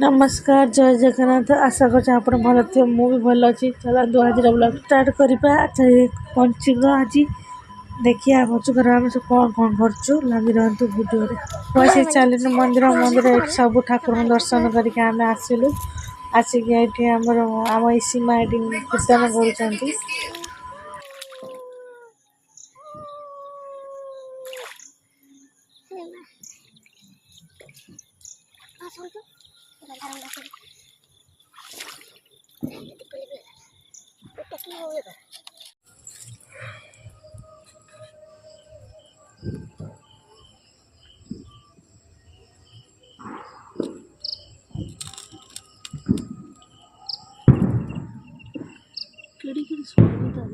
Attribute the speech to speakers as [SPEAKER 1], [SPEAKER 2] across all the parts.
[SPEAKER 1] नमस्कार जय जगन्नाथ आशा कर भल थे मु भी भल अच्छी चला आज ब्लॉग स्टार्ट करवा पंचुक आज देखिए पंचुकर आम सब कौन कौन करूँ लगी रहा भिडियो बस चलने मंदिर मंदिर सब ठाकुर दर्शन करके आम आसिलु आसिक आम सीमा ये कीर्तन कर केड़ी सुविधा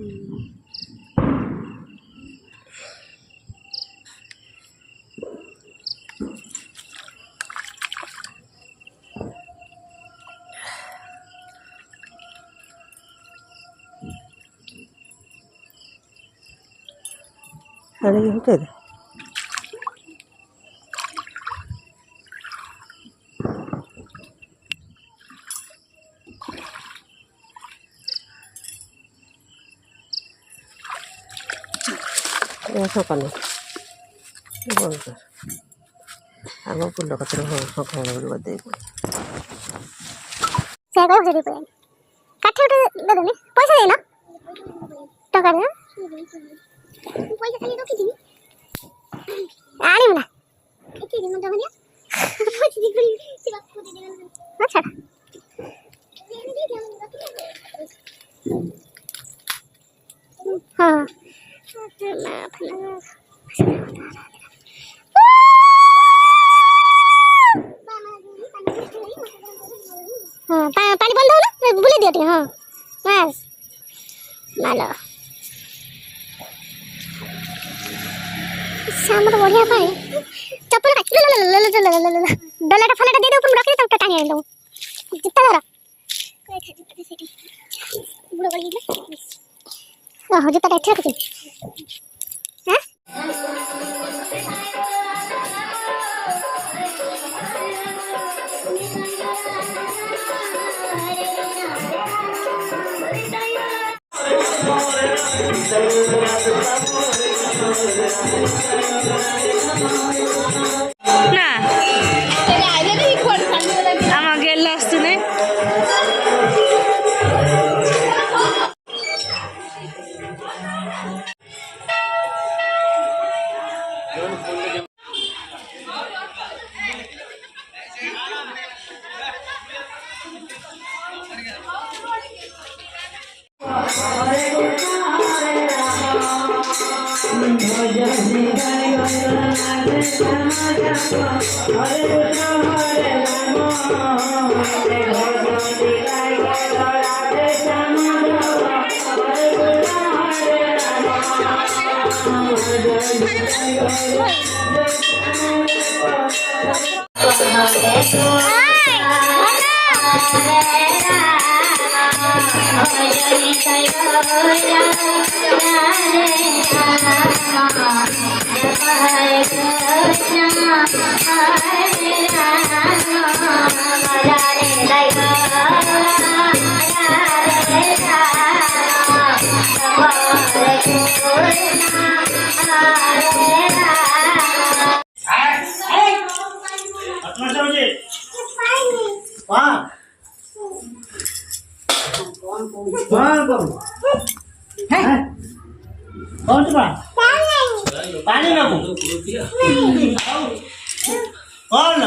[SPEAKER 2] अरे ये होते हैं ऐसा करना बोल कर आगो पुल का तरह हो सका है बोल दे
[SPEAKER 3] से को जरी पे काठे उठे दे दे पैसा दे ना टका दे पैसा खाली रखी दी आनी मला किती दिन दम दिया पैसा दी गली सिर्फ को दे देना अच्छा हाँ हाँ पानी बंद हो ना बुले दिया हाँ बस मालो सामने बढ़िया पानी चप्पल का डलाटा फलाटा दे दे ऊपर रख दे तब टांगे आने दो जितना जरा कोई खा जितना सेटी बुढ़ा गली में हाँ जितना अच्छा रख दे हाँ
[SPEAKER 1] ना आम गेल आसुने
[SPEAKER 4] पानी ना कौन